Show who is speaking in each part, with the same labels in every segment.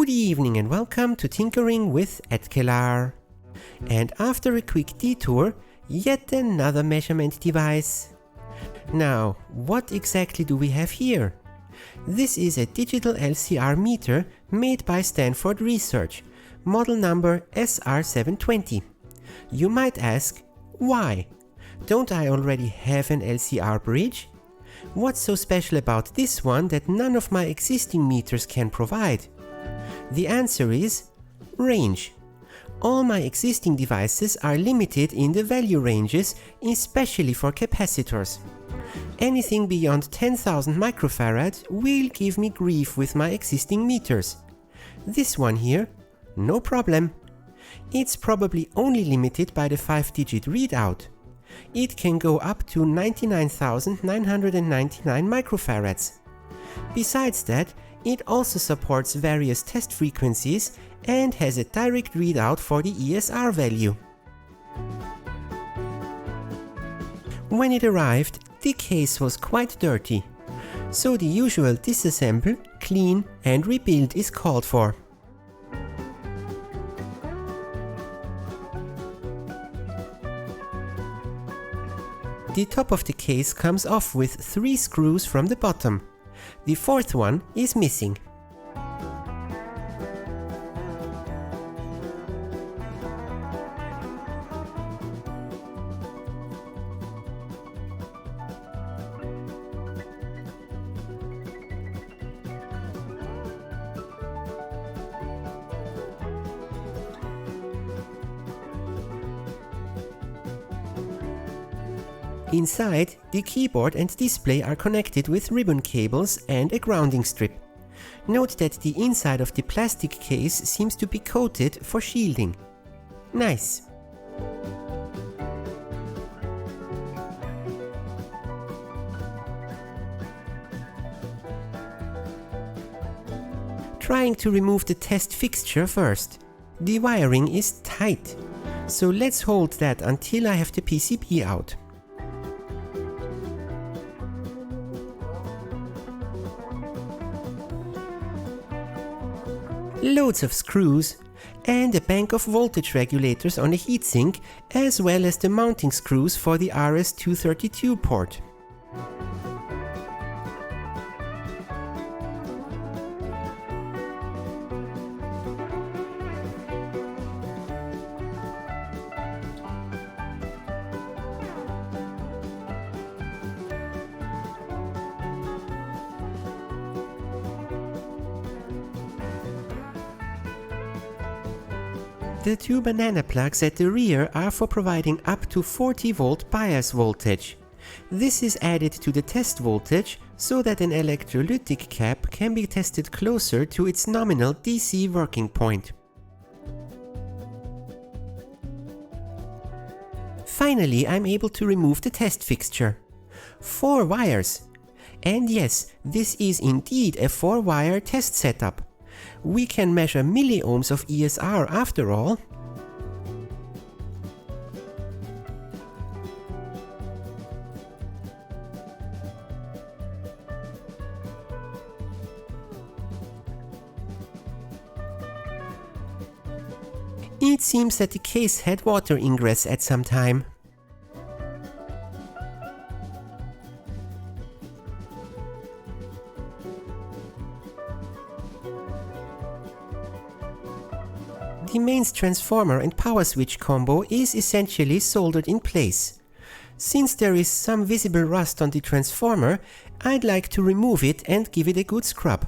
Speaker 1: Good evening and welcome to Tinkering with LCR. And after a quick detour, yet another measurement device. Now, what exactly do we have here? This is a digital LCR meter made by Stanford Research, model number SR-720. You might ask, why? Don't I already have an LCR bridge? What's so special about this one that none of my existing meters can provide? The answer is range. All my existing devices are limited in the value ranges, especially for capacitors. Anything beyond 10,000 microfarad will give me grief with my existing meters. This one here, no problem. It's probably only limited by the 5-digit readout. It can go up to 99,999 microfarads. Besides that, it also supports various test frequencies and has a direct readout for the ESR value. When it arrived, the case was quite dirty, so the usual disassemble, clean and rebuild is called for. The top of the case comes off with 3 screws from the bottom. The 4th one is missing. Inside, the keyboard and display are connected with ribbon cables and a grounding strip. Note that the inside of the plastic case seems to be coated for shielding. Nice! Trying to remove the test fixture first. The wiring is tight, so let's hold that until I have the PCB out. Loads of screws and a bank of voltage regulators on the heatsink, as well as the mounting screws for the RS-232 port. The 2 banana plugs at the rear are for providing up to 40 volt bias voltage. This is added to the test voltage so that an electrolytic cap can be tested closer to its nominal DC working point. Finally, I'm able to remove the test fixture. 4 wires. And yes, this is indeed a 4-wire test setup. We can measure milliohms of ESR after all. It seems that the case had water ingress at some time. The mains transformer and power switch combo is essentially soldered in place. Since there is some visible rust on the transformer, I'd like to remove it and give it a good scrub.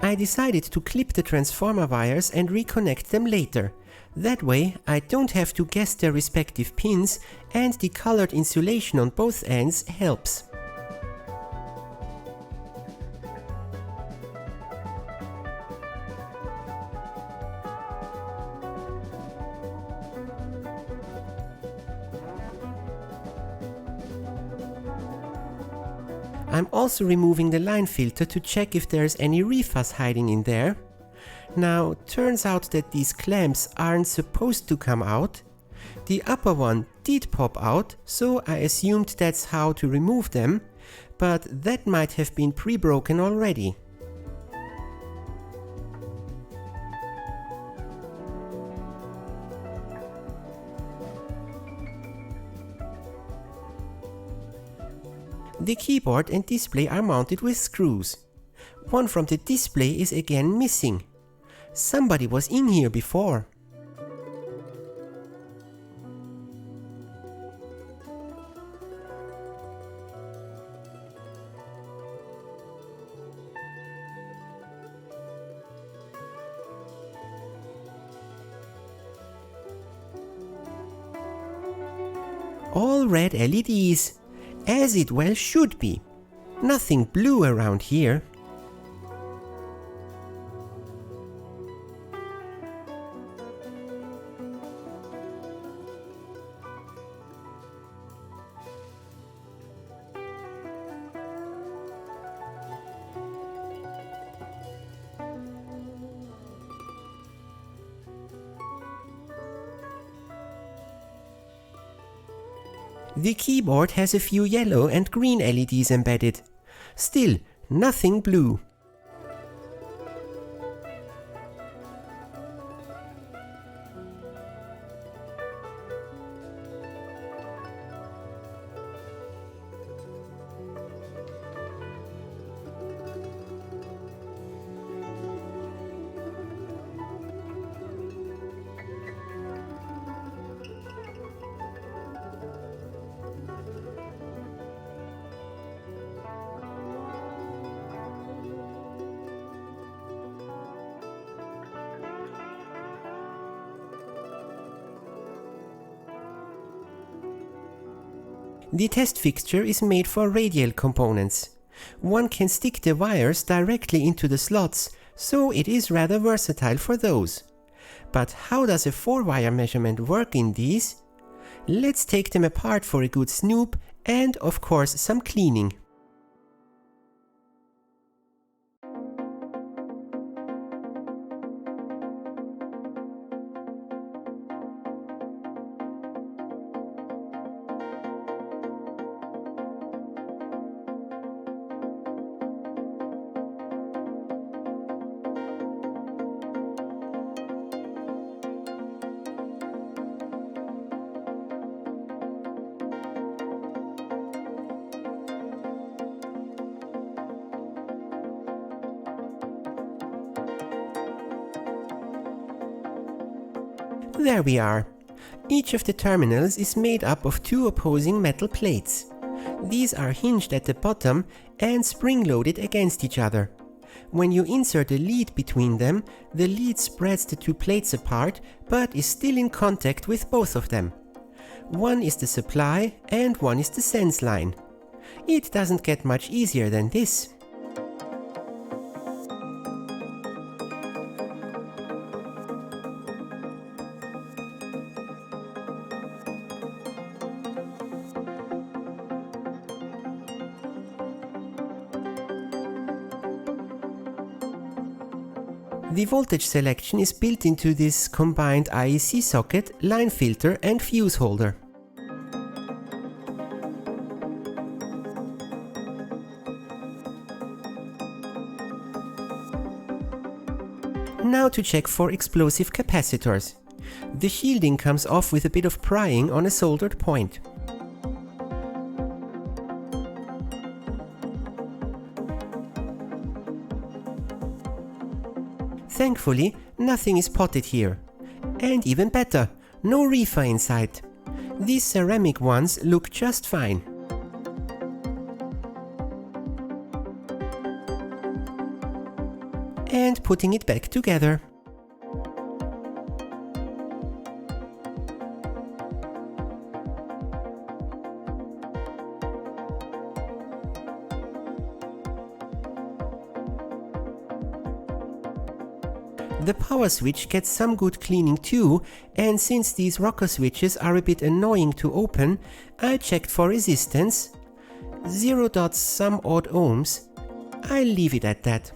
Speaker 1: I decided to clip the transformer wires and reconnect them later. That way, I don't have to guess their respective pins, and the colored insulation on both ends helps. I'm also removing the line filter to check if there's any refuzz hiding in there. Now, turns out that these clamps aren't supposed to come out. The upper one did pop out, so I assumed that's how to remove them, but that might have been pre-broken already. The keyboard and display are mounted with screws. One from the display is again missing. Somebody was in here before. All red LEDs, as it well should be. Nothing blue around here. The keyboard has a few yellow and green LEDs embedded. Still, nothing blue. The test fixture is made for radial components. One can stick the wires directly into the slots, so it is rather versatile for those. But how does a 4-wire measurement work in these? Let's take them apart for a good snoop and, of course, some cleaning. There we are. Each of the terminals is made up of 2 opposing metal plates. These are hinged at the bottom and spring-loaded against each other. When you insert a lead between them, the lead spreads the 2 plates apart, but is still in contact with both of them. One is the supply and one is the sense line. It doesn't get much easier than this. The voltage selection is built into this combined IEC socket, line filter and fuse holder. Now to check for explosive capacitors. The shielding comes off with a bit of prying on a soldered point. Thankfully, nothing is potted here. And even better, no reefer inside. These ceramic ones look just fine. And putting it back together. The power switch gets some good cleaning too, and since these rocker switches are a bit annoying to open, I checked for resistance, 0. some odd ohms. I'll leave it at that.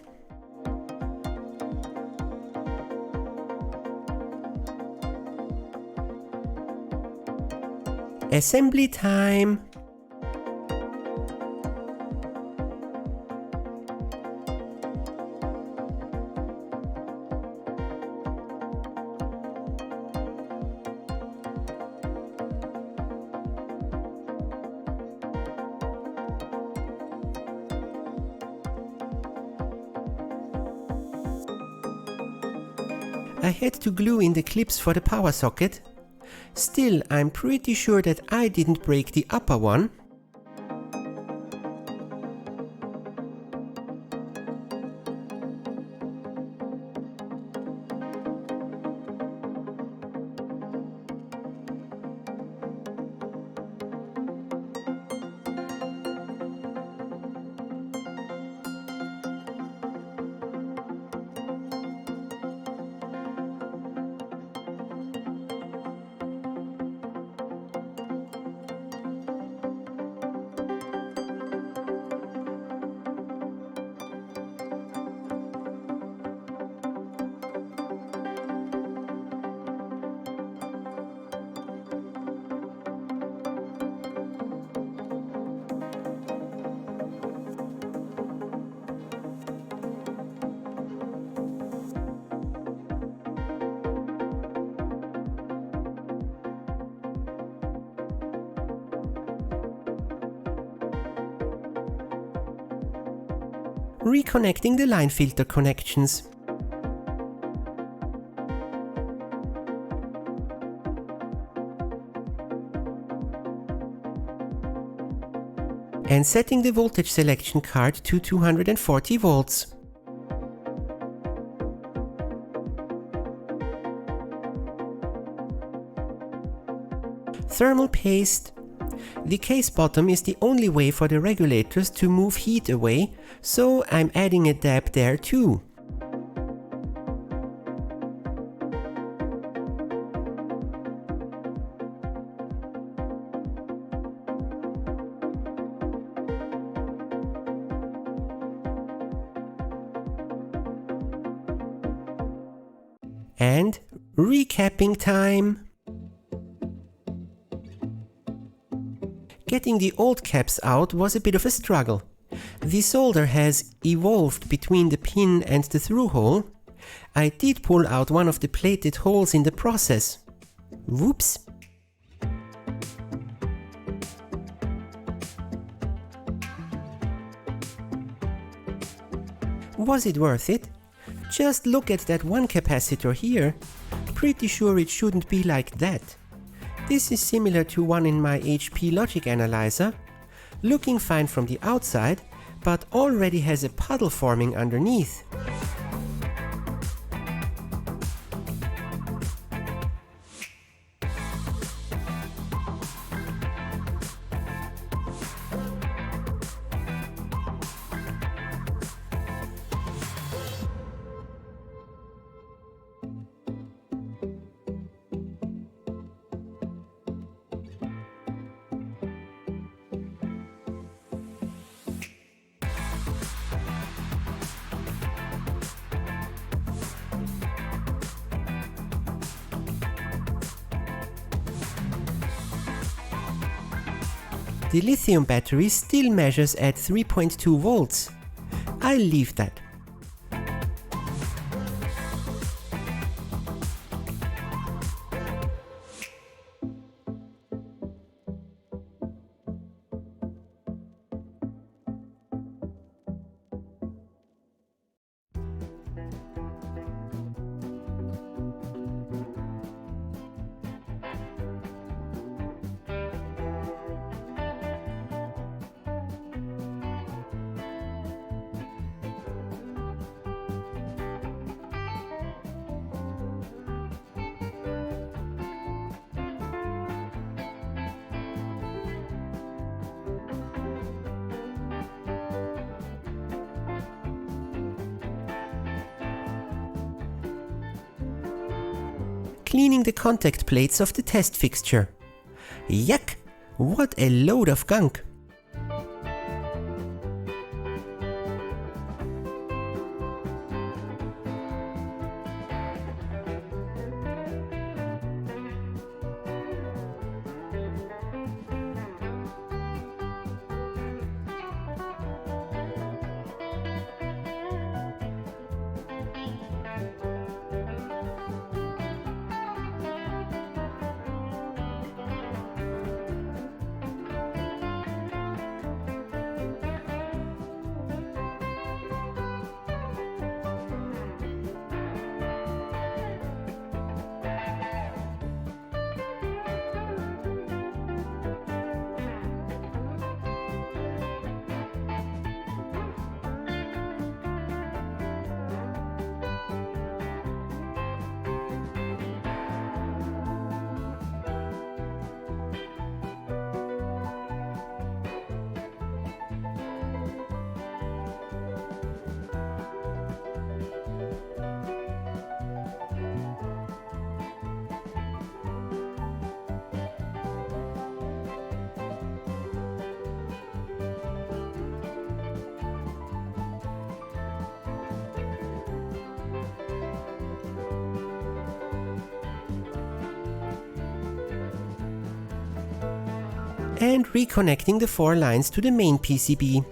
Speaker 1: Assembly time! I had to glue in the clips for the power socket. Still, I'm pretty sure that I didn't break the upper one. Reconnecting the line filter connections. And setting the voltage selection card to 240 volts. Thermal paste. The case bottom is the only way for the regulators to move heat away, so I'm adding a dab there too. And recapping time. Getting the old caps out was a bit of a struggle. The solder has evolved between the pin and the through hole. I did pull out one of the plated holes in the process. Whoops! Was it worth it? Just look at that one capacitor here. Pretty sure it shouldn't be like that. This is similar to one in my HP logic analyzer, looking fine from the outside, but already has a puddle forming underneath. The lithium battery still measures at 3.2 volts. I'll leave that. Cleaning the contact plates of the test fixture. Yuck! What a load of gunk! and reconnecting the 4 lines to the main PCB.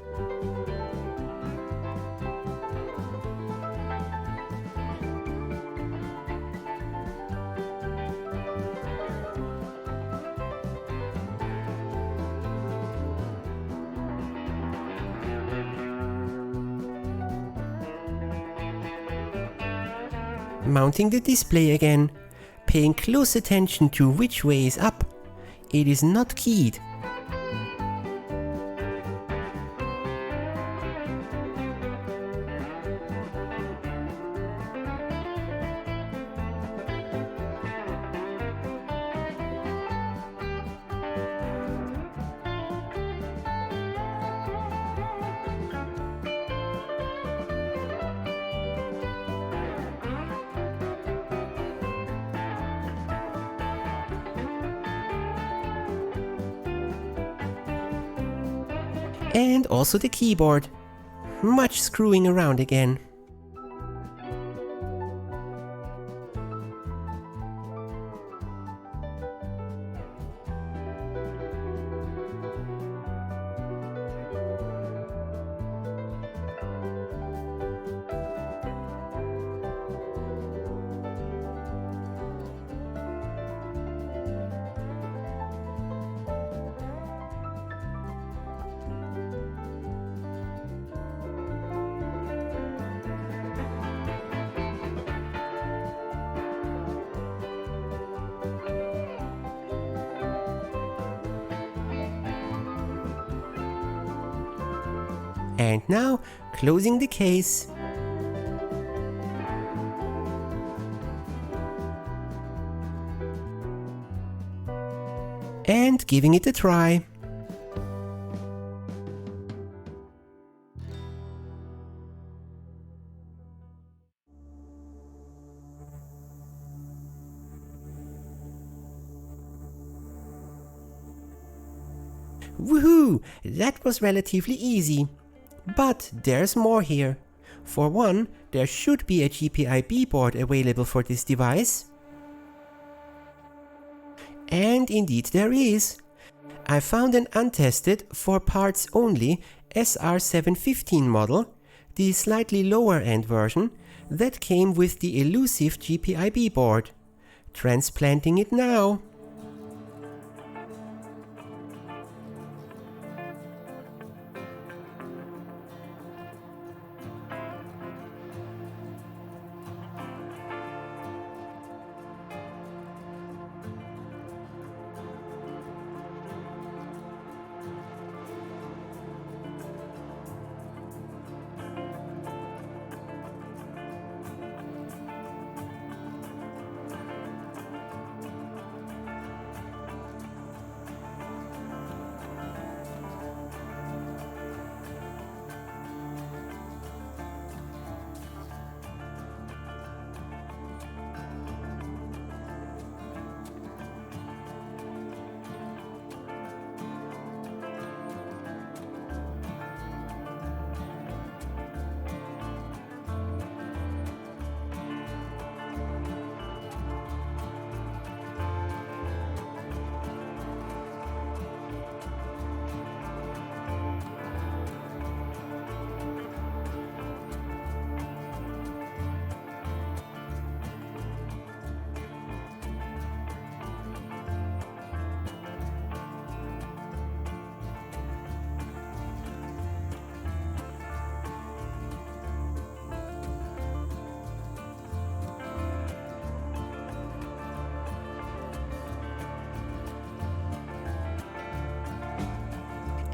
Speaker 1: Mounting the display again, paying close attention to which way is up. It is not keyed. And also the keyboard. Much screwing around again. And now, closing the case. And giving it a try. Woohoo! That was relatively easy. But there's more here. For one, there should be a GPIB board available for this device. And indeed there is. I found an untested, for parts only, SR-720 model, the slightly lower end version, that came with the elusive GPIB board. Transplanting it now.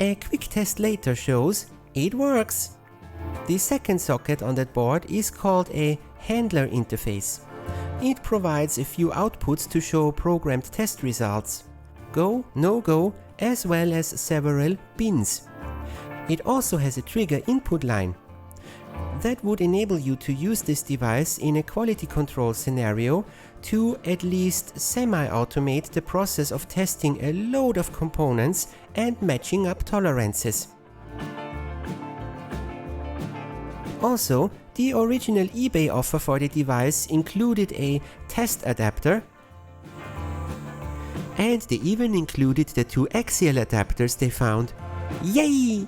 Speaker 1: A quick test later shows it works. The second socket on that board is called a handler interface. It provides a few outputs to show programmed test results, go, no go, as well as several pins. It also has a trigger input line. That would enable you to use this device in a quality control scenario to at least semi-automate the process of testing a load of components and matching up tolerances. Also, the original eBay offer for the device included a test adapter, And they even included the 2 axial adapters they found. Yay!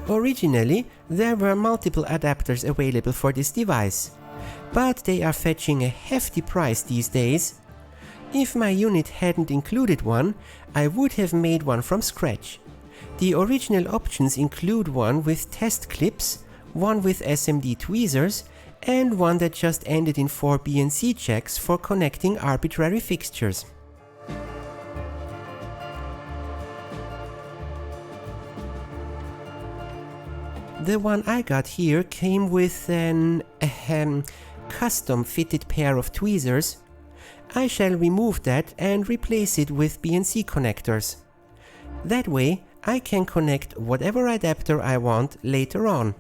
Speaker 1: Originally, there were multiple adapters available for this device, but they are fetching a hefty price these days. If my unit hadn't included one, I would have made one from scratch. The original options include one with test clips, one with SMD tweezers, and one that just ended in 4 BNC jacks for connecting arbitrary fixtures. The one I got here came with an custom fitted pair of tweezers. I shall remove that and replace it with BNC connectors. That way I can connect whatever adapter I want later on.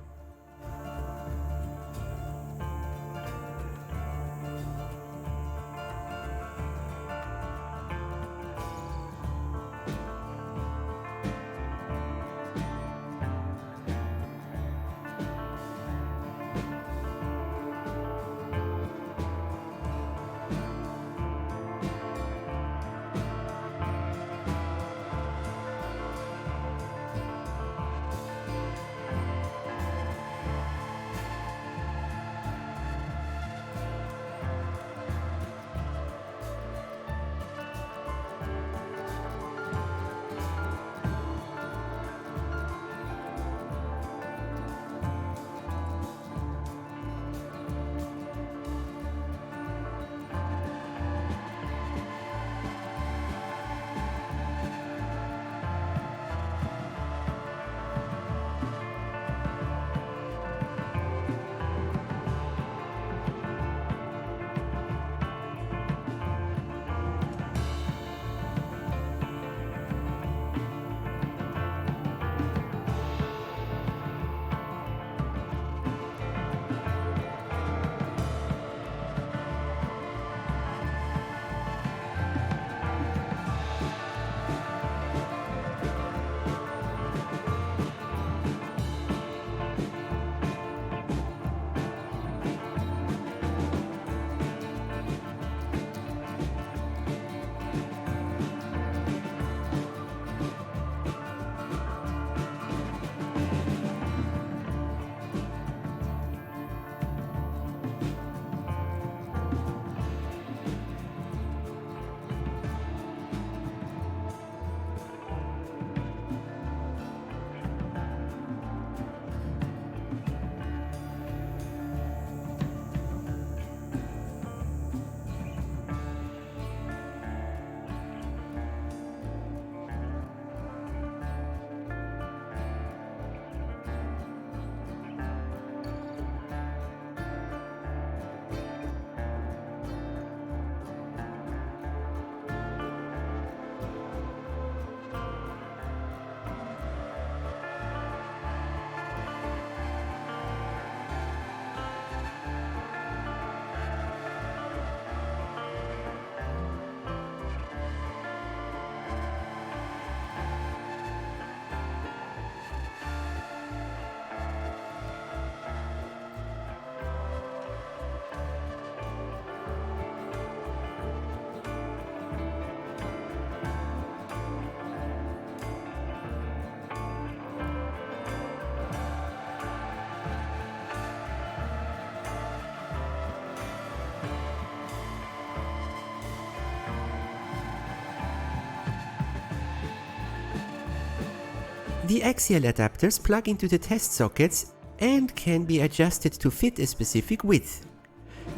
Speaker 1: The axial adapters plug into the test sockets and can be adjusted to fit a specific width.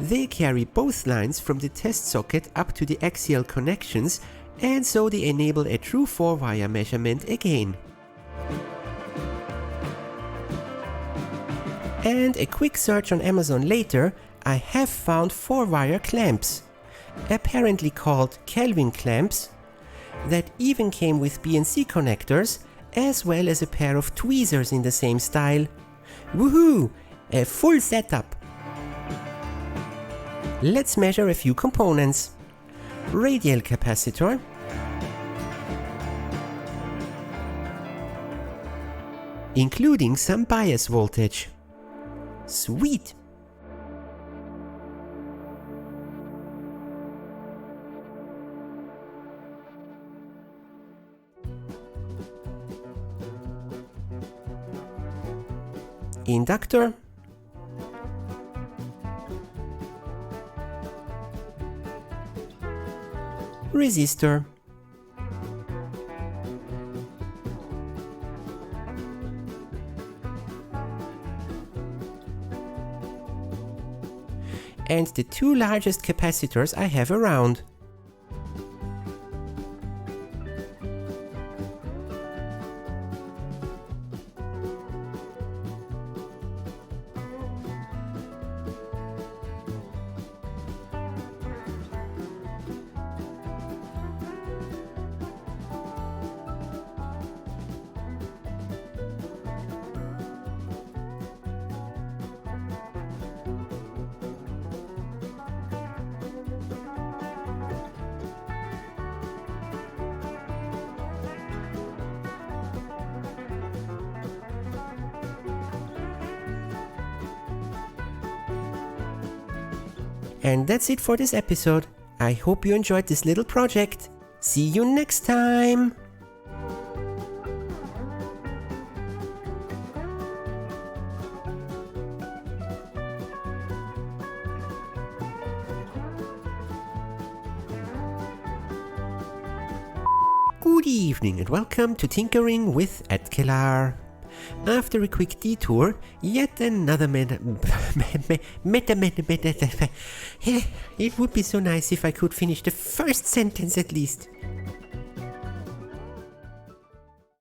Speaker 1: They carry both lines from the test socket up to the axial connections and so they enable a true 4-wire measurement again. And a quick search on Amazon later, I have found 4-wire clamps, apparently called Kelvin clamps, that even came with BNC connectors, as well as a pair of tweezers in the same style. Woohoo! A full setup! Let's measure a few components. Radial capacitor, including some bias voltage. Sweet! Inductor, resistor, and the two largest capacitors I have around. And that's it for this episode. I hope you enjoyed this little project. See you next time! Good evening and welcome to Tinkering with LCR. After a quick detour, yet another it would be so nice if I could finish the first sentence at least.